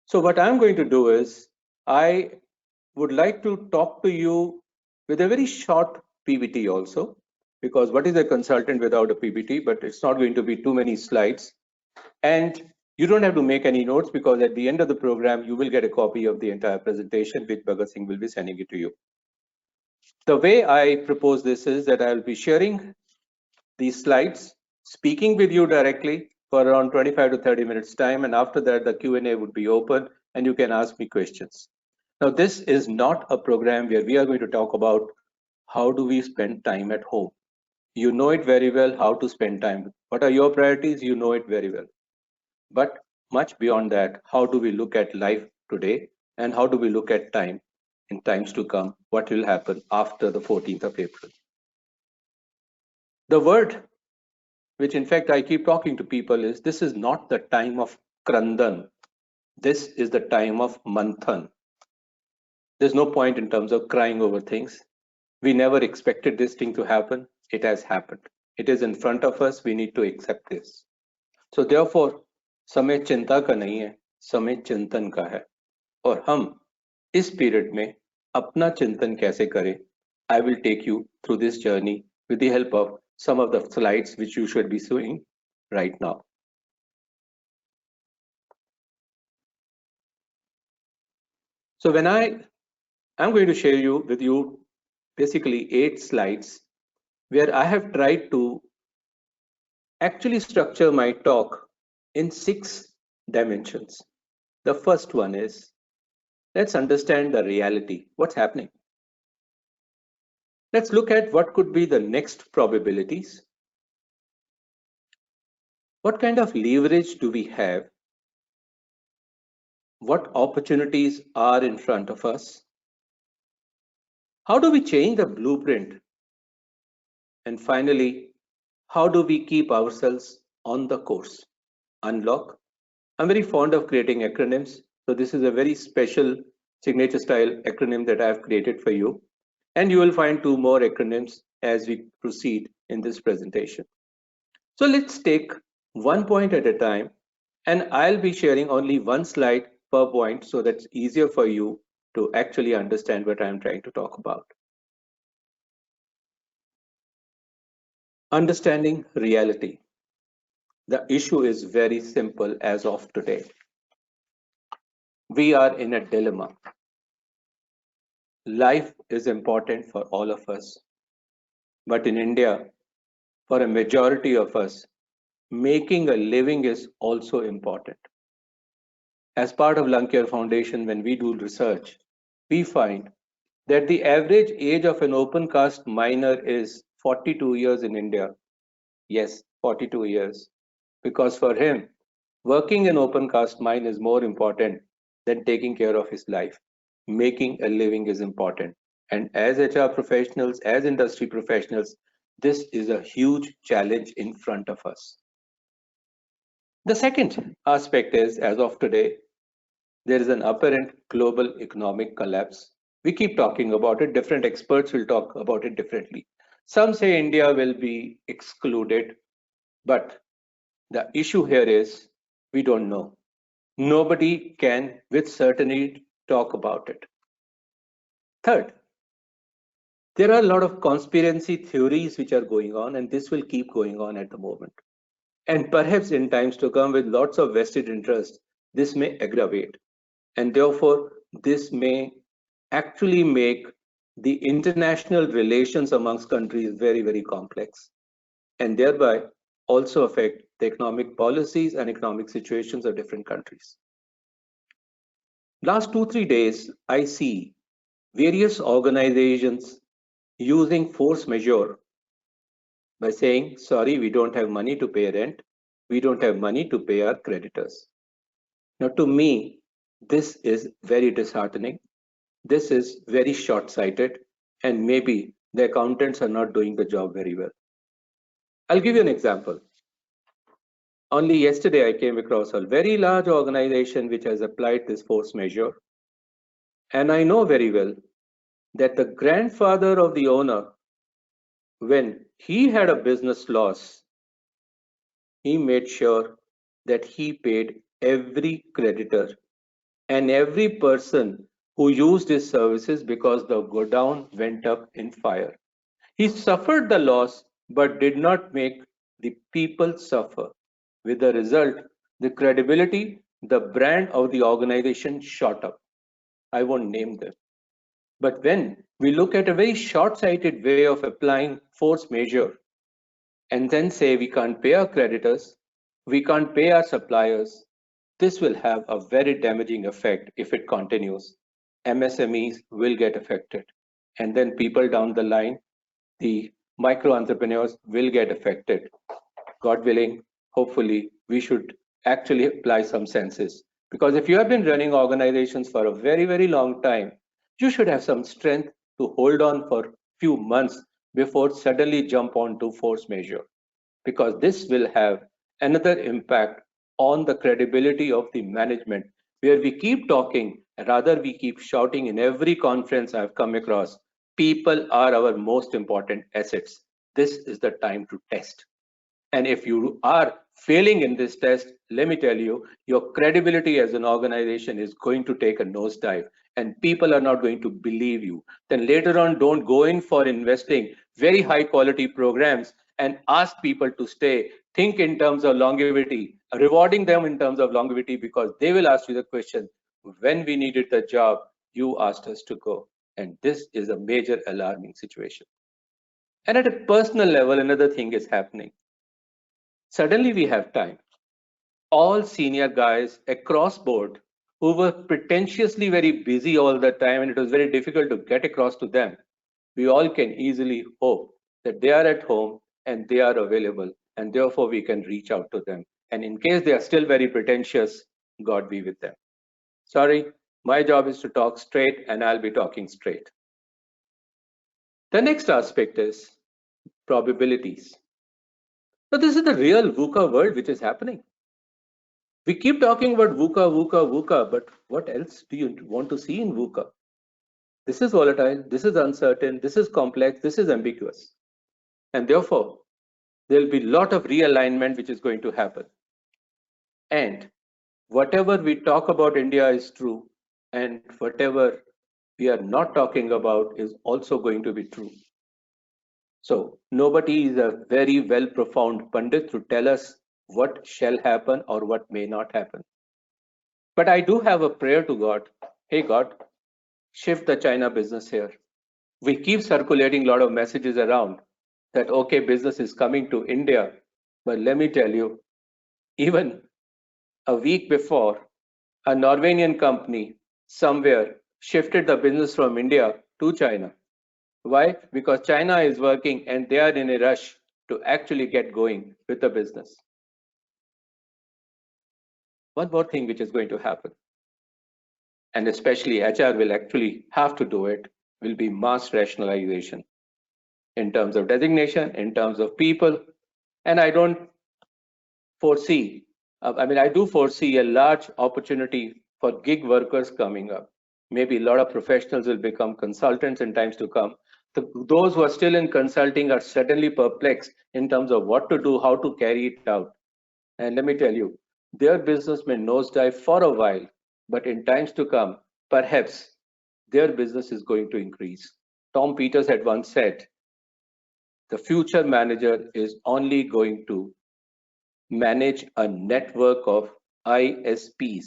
So what I'm going to do is, I would like to talk to you with a very short PPT also, because what is a consultant without a PPT? But it's not going to be too many slides. And you don't have to make any notes, because at the end of the program, you will get a copy of the entire presentation, which Bhagat Singh will be sending it to you. The way I propose this is that I'll be sharing these slides, speaking with you directly for around 25 to 30 minutes time. And after that, the Q&A would be open and you can ask me questions. Now, this is not a program where we are going to talk about how do we spend time at home. You know it very well how to spend time. What are your priorities? You know it very well. But much beyond that, how do we look at life today and how do we look at time in times to come? What will happen after the 14th of April? The word which in fact I keep talking to people is, this is not the time of Krandan. This is the time of Manthan. There's no point in terms of crying over things. We never expected this thing to happen. It has happened. It is in front of us. We need to accept this. So therefore, समय चिंता का नहीं है, समय चिंतन का है. और हम इस पीरियड में अपना चिंतन कैसे करें? I will take you through this journey with the help of some of the slides which you should be seeing right now. So when I'm going to share with you basically 8 slides where I have tried to actually structure my talk in 6 dimensions. The first one is, let's understand the reality. What's happening? Let's look at what could be the next probabilities. What kind of leverage do we have? What opportunities are in front of us? How do we change the blueprint? And finally, how do we keep ourselves on the course? Unlock. I'm very fond of creating acronyms. So this is a very special signature style acronym that I've created for you. And you will find 2 more acronyms as we proceed in this presentation. So let's take one point at a time, and I'll be sharing only one slide per point so that's easier for you to actually understand what I'm trying to talk about. Understanding reality. The issue is very simple as of today. We are in a dilemma. Life is important for all of us. But in India, for a majority of us, making a living is also important. As part of Lung Care Foundation, when we do research, we find that the average age of an open cast miner is 42 years in India. Yes, 42 years. Because for him, working in open cast mine is more important than taking care of his life. Making a living is important. And as HR professionals, as industry professionals, this is a huge challenge in front of us. The second aspect is, as of today, there is an apparent global economic collapse. We keep talking about it. Different experts will talk about it differently. Some say India will be excluded, but the issue here is we don't know. Nobody can with certainty talk about it. Third, there are a lot of conspiracy theories which are going on, and this will keep going on at the moment. And perhaps in times to come, with lots of vested interest, this may aggravate. And therefore, this may actually make the international relations amongst countries very, very complex, and thereby also affect the economic policies and economic situations of different countries. Last 2-3 days, I see various organizations using force majeure by saying, sorry, we don't have money to pay rent, we don't have money to pay our creditors. Now, to me, this is very disheartening. This is very short-sighted, and maybe the accountants are not doing the job very well. I'll give you an example. Only yesterday, I came across a very large organization which has applied this force majeure. And I know very well that the grandfather of the owner, when he had a business loss, he made sure that he paid every creditor and every person who used his services because the godown went up in fire. He suffered the loss but did not make the people suffer. With the result, the credibility, the brand of the organization shot up. I won't name them. But when we look at a very short-sighted way of applying force majeure and then say we can't pay our creditors, we can't pay our suppliers, this will have a very damaging effect if it continues. MSMEs will get affected. And then people down the line, the micro entrepreneurs will get affected. God willing, hopefully, we should actually apply some senses. Because if you have been running organizations for a very, very long time, you should have some strength to hold on for a few months before suddenly jump onto force majeure. Because this will have another impact on the credibility of the management, where we keep talking, rather we keep shouting in every conference I've come across, people are our most important assets. This is the time to test. And if you are failing in this test, let me tell you, your credibility as an organization is going to take a nosedive and people are not going to believe you. Then later on, don't go in for investing very high quality programs and ask people to stay. Think in terms of longevity, rewarding them in terms of longevity, because they will ask you the question, when we needed the job, you asked us to go. And this is a major alarming situation. And at a personal level, another thing is happening. Suddenly we have time. All senior guys across board who were pretentiously very busy all the time and it was very difficult to get across to them, we all can easily hope that they are at home and they are available and therefore we can reach out to them. And in case they are still very pretentious, God be with them. Sorry, my job is to talk straight and I'll be talking straight. The next aspect is probabilities. So this is the real VUCA world which is happening. We keep talking about VUCA, VUCA, VUCA, but what else do you want to see in VUCA? This is volatile, this is uncertain, this is complex, this is ambiguous. And therefore, there'll be a lot of realignment which is going to happen. And whatever we talk about India is true, and whatever we are not talking about is also going to be true. So nobody is a very well profound pundit to tell us what shall happen or what may not happen. But I do have a prayer to God. Hey God, shift the China business here. We keep circulating a lot of messages around that, okay, business is coming to India. But let me tell you, even a week before, a Norwegian company somewhere shifted the business from India to China. Why? Because China is working and they are in a rush to actually get going with the business. One more thing which is going to happen, and especially HR will actually have to do it, will be mass rationalization in terms of designation, in terms of people. And I don't foresee, I do foresee a large opportunity for gig workers coming up. Maybe a lot of professionals will become consultants in times to come. Those who are still in consulting are suddenly perplexed in terms of what to do, how to carry it out. And let me tell you, their business may nosedive for a while, but in times to come, perhaps their business is going to increase. Tom Peters had once said, the future manager is only going to manage a network of ISPs,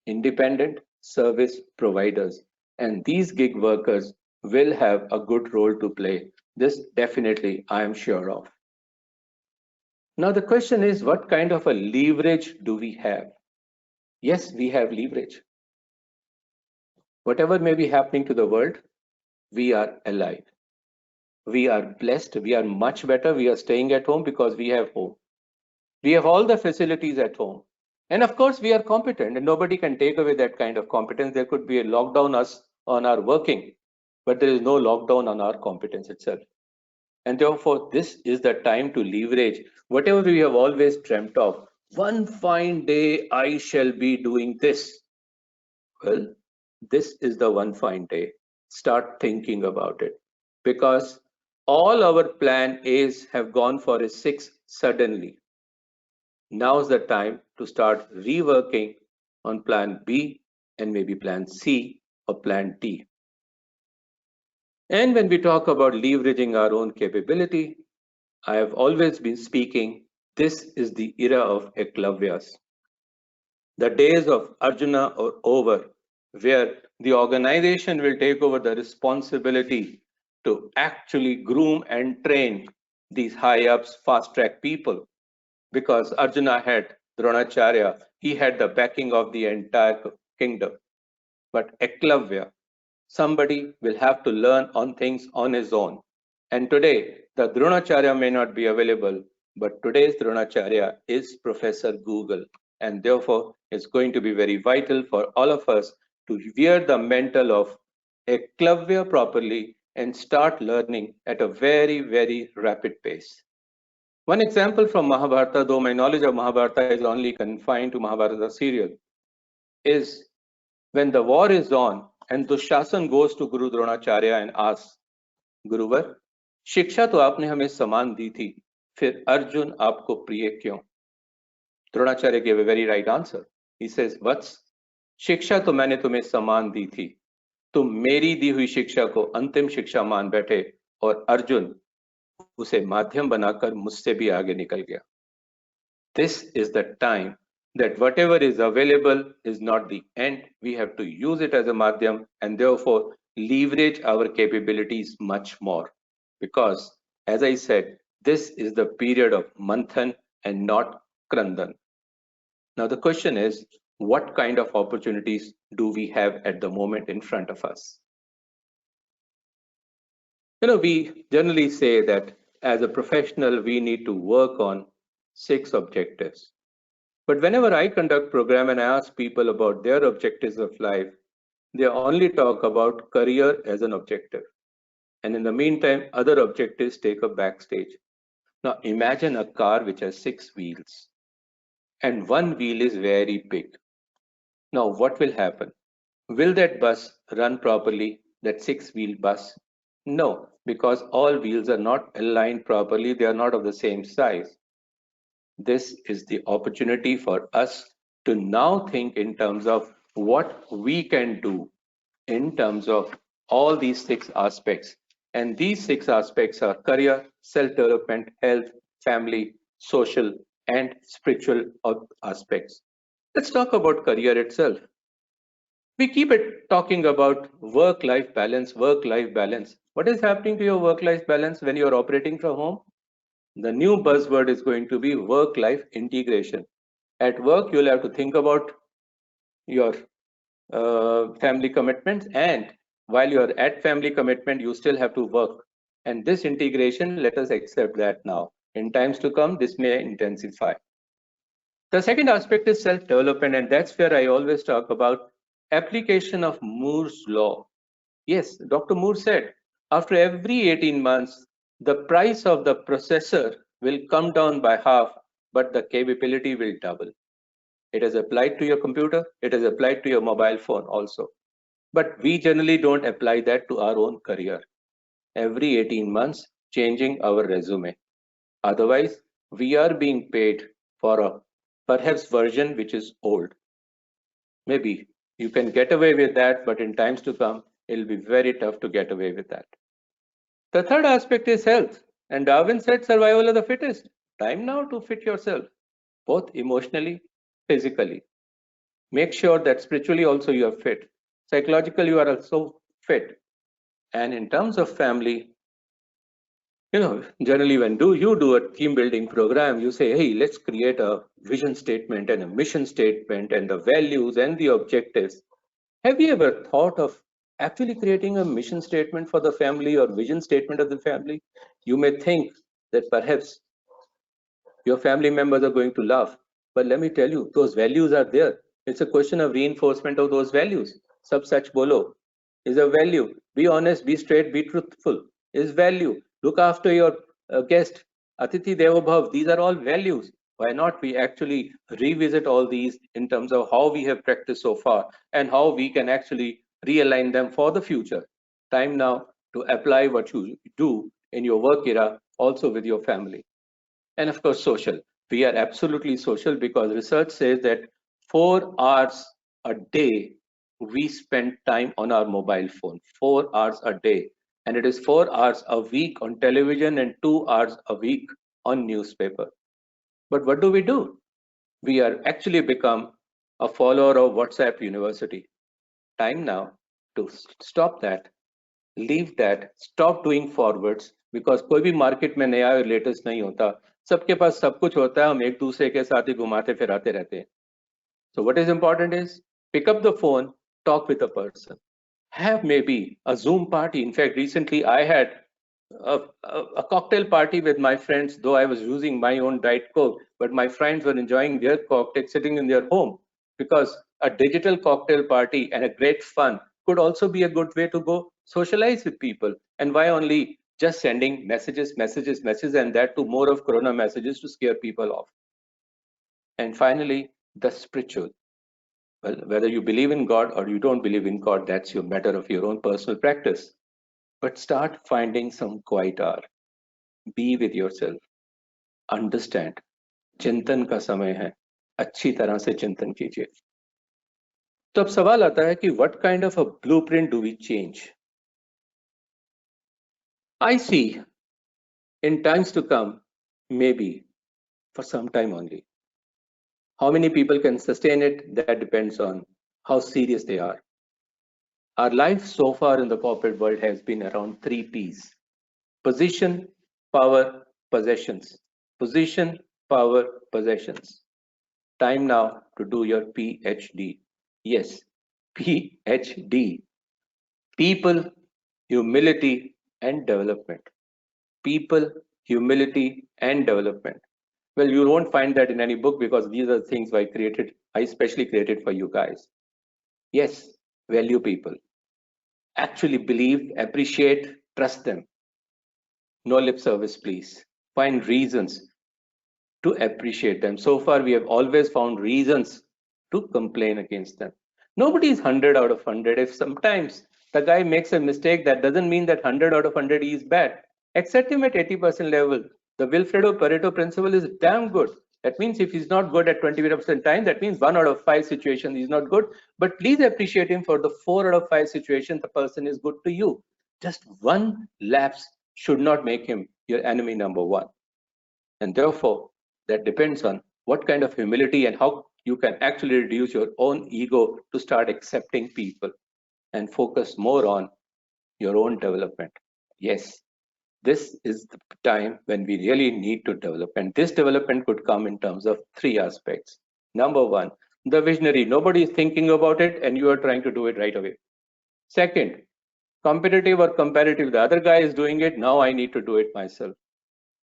independent service providers, and these gig workers will have a good role to play. This definitely I am sure of. Now the question is, what kind of a leverage do we have? Yes, we have leverage. Whatever may be happening to the world, we are alive. We are blessed. We are much better. We are staying at home because we have home. We have all the facilities at home. And of course, we are competent and nobody can take away that kind of competence. There could be a lockdown on our working, but there is no lockdown on our competence itself. And therefore, this is the time to leverage whatever we have always dreamt of. One fine day, I shall be doing this. Well, this is the one fine day. Start thinking about it, because all our plan A's have gone for a 6 suddenly. Now's the time to start reworking on plan B and maybe plan C or plan D. And when we talk about leveraging our own capability, I have always been speaking, this is the era of Eklavyas. The days of Arjuna are over, where the organization will take over the responsibility to actually groom and train these high-ups, fast-track people. Because Arjuna had Dronacharya, he had the backing of the entire kingdom. But Eklavya, somebody will have to learn on things on his own. And today, the Dronacharya may not be available, but today's Dronacharya is Professor Google. And therefore, it's going to be very vital for all of us to wear the mantle of Eklavya properly and start learning at a very, very rapid pace. One example from Mahabharata, though my knowledge of Mahabharata is only confined to Mahabharata serial, is when the war is on and Dushasan goes to Guru Dronacharya and asks, Guruvar, शिक्षा तो आपने हमें समान दी थी, फिर अर्जुन आपको प्रिय क्यों? Dronacharya gave a very right answer. He says, Vats, शिक्षा तो मैंने तुम्हें समान दी थी, तुम मेरी दी हुई शिक्षा को अंतिम शिक्षा मान बैठे और अर्जुन उसे माध्यम बनाकर मुझसे भी आगे निकल गया. This is the time that whatever is available is not the end. We have to use it as a madhyam and therefore leverage our capabilities much more. Because, as I said, this is the period of Manthan and not Krandan. Now the question is, what kind of opportunities do we have at the moment in front of us? We generally say that as a professional, we need to work on 6 objectives. But whenever I conduct program and I ask people about their objectives of life, they only talk about career as an objective. And in the meantime, other objectives take a backstage. Now imagine a car which has 6 wheels and one wheel is very big. Now what will happen? Will that bus run properly, that 6-wheel bus? No, because all wheels are not aligned properly. They are not of the same size. This is the opportunity for us to now think in terms of what we can do in terms of all these 6 aspects. And these 6 aspects are career, self-development, health, family, social, and spiritual aspects. Let's talk about career itself. We keep talking about work-life balance, work-life balance. What is happening to your work-life balance when you're operating from home? The new buzzword is going to be work-life integration. At work, you'll have to think about your family commitments, and while you're at family commitment, you still have to work. And this integration, let us accept that now. In times to come, this may intensify. The second aspect is self-development, and that's where I always talk about application of Moore's law. Yes, Dr. Moore said, after every 18 months, the price of the processor will come down by half, but the capability will double. It is applied to your computer, it is applied to your mobile phone also. But we generally don't apply that to our own career. Every 18 months, changing our resume. Otherwise, we are being paid for a perhaps version which is old. Maybe you can get away with that, but in times to come, it'll be very tough to get away with that. The third aspect is health. And Darwin said survival of the fittest. Time now to fit yourself, both emotionally, physically. Make sure that spiritually also you are fit. Psychologically, you are also fit. And in terms of family, generally when you do a team building program, you say, hey, let's create a vision statement and a mission statement and the values and the objectives. Have you ever thought of actually creating a mission statement for the family or vision statement of the family? You may think that perhaps your family members are going to laugh, but let me tell you, those values are there. It's a question of reinforcement of those values. Sab sach bolo is a value. Be honest, be straight, be truthful is value. Look after your guest. Atithi Devo Bhav. These are all values. Why not we actually revisit all these in terms of how we have practiced so far and how we can actually realign them for the future. Time now to apply what you do in your work era also with your family. And of course, social. We are absolutely social because research says that 4 hours a day we spend time on our mobile phone, 4 hours a day, and it is 4 hours a week on television and 2 hours a week on newspaper. But what do? We are actually become a follower of WhatsApp University. Time now to stop that, leave that, stop doing forwards, because कोई भी market में नया और latest नहीं होता, सबके पास सब कुछ होता है, हम एक दूसरे के साथ ही घुमाते फिराते रहते हैं. So what is important is pick up the phone, talk with a person, have maybe a Zoom party. In fact, recently I had a cocktail party with my friends, though I was using my own Diet Coke, but my friends were enjoying their cocktail sitting in their home, because a digital cocktail party and a great fun could also be a good way to go socialize with people. And why only just sending messages, and that too more of Corona messages to scare people off. And finally, the spiritual. Well, whether you believe in God or you don't believe in God, that's your matter of your own personal practice. But start finding some quiet hour. Be with yourself. Understand. चिंतन का समय है. अच्छी तरह से चिंतन कीजिए. तो अब सवाल आता है कि what kind of a blueprint do we change? I see in times to come, maybe for some time only. How many people can sustain it? That depends on how serious they are. Our life so far in the corporate world has been around 3 P's. Position, power, possessions. Position, power, possessions. Time now to do your PhD. Yes, PhD. People, humility, and development. People, humility, and development. Well, you won't find that in any book, because these are things I especially created for you guys. Yes, value people. Actually believe, appreciate, trust them. No lip service, please. Find reasons to appreciate them. So far, we have always found reasons to complain against them. Nobody is 100 out of 100. If sometimes the guy makes a mistake, that doesn't mean that 100 out of 100 is bad. Accept him at 80% level. The Wilfredo Pareto principle is damn good. That means if he's not good at 20% time, that means 1 out of 5 situations he's not good. But please appreciate him for the 4 out of 5 situations the person is good to you. Just one lapse should not make him your enemy number 1. And therefore, that depends on what kind of humility and how you can actually reduce your own ego to start accepting people and focus more on your own development. Yes, this is the time when we really need to develop. And this development could come in terms of 3 aspects. Number 1, the visionary. Nobody is thinking about it and you are trying to do it right away. Second, competitive or comparative. The other guy is doing it, now I need to do it myself.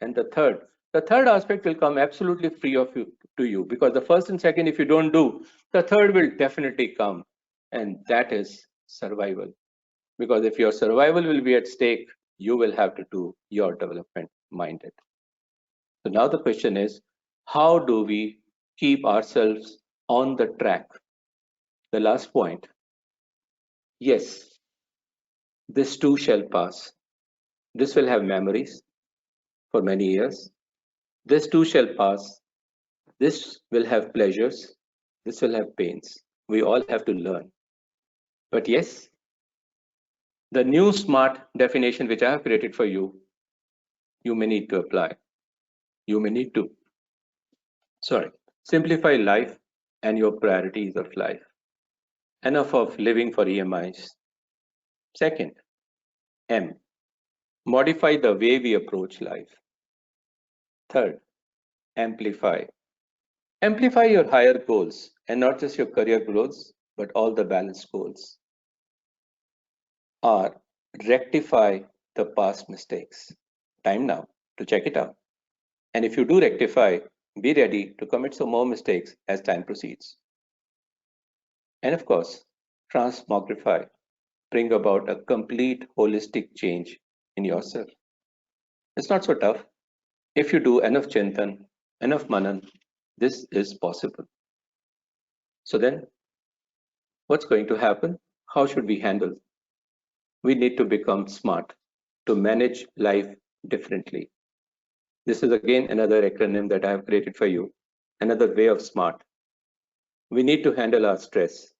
And the third aspect will come absolutely free of you to you, because the first and second, if you don't do, the third will definitely come, and that is survival. Because if your survival will be at stake, you will have to do your development minded. So now the question is, how do we keep ourselves on the track? The last point. Yes, this too shall pass. This will have memories for many years. This too shall pass. This will have pleasures. This will have pains. We all have to learn. But yes, the new SMART definition which I have created for you, you may need to apply. You may need to, simplify life and your priorities of life. Enough of living for EMIs. Second, M, modify the way we approach life. Third, amplify. Amplify your higher goals, and not just your career goals, but all the balanced goals. R, rectify the past mistakes. Time now to check it out. And if you do rectify, be ready to commit some more mistakes as time proceeds. And of course, transmogrify. Bring about a complete holistic change in yourself. It's not so tough. If you do enough chintan, enough manan, this is possible. So then, what's going to happen? How should we handle? We need to become smart to manage life differently. This is again another acronym that I have created for you, another way of SMART. We need to handle our stress.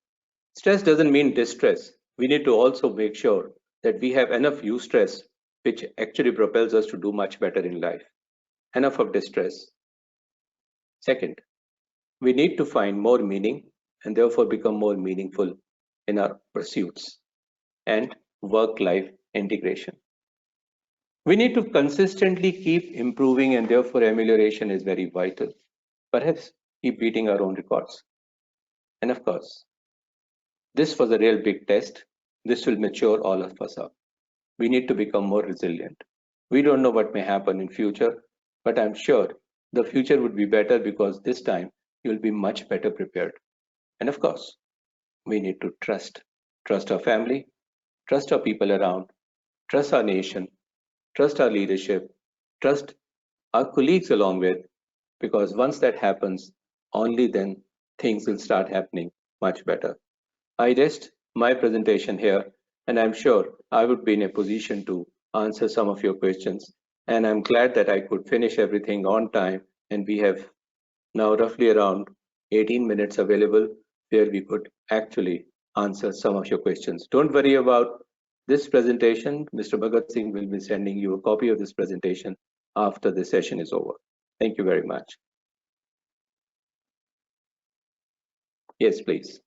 Stress doesn't mean distress. We need to also make sure that we have enough eustress, which actually propels us to do much better in life. Enough of distress. Second, we need to find more meaning and therefore become more meaningful in our pursuits and work-life integration. We need to consistently keep improving, and therefore amelioration is very vital. Perhaps keep beating our own records. And of course, this was a real big test. This will mature all of us up. We need to become more resilient. We don't know what may happen in future, but I'm sure the future would be better because this time you'll be much better prepared. And of course, we need to trust. Trust our family, trust our people around, trust our nation, trust our leadership, trust our colleagues along with, because once that happens, only then things will start happening much better. I rest my presentation here, and I'm sure I would be in a position to answer some of your questions. And I'm glad that I could finish everything on time, and we have now roughly around 18 minutes available where we could actually answer some of your questions. Don't worry about this presentation. Mr. Bhagat Singh will be sending you a copy of this presentation after the session is over. Thank you very much. Yes, please.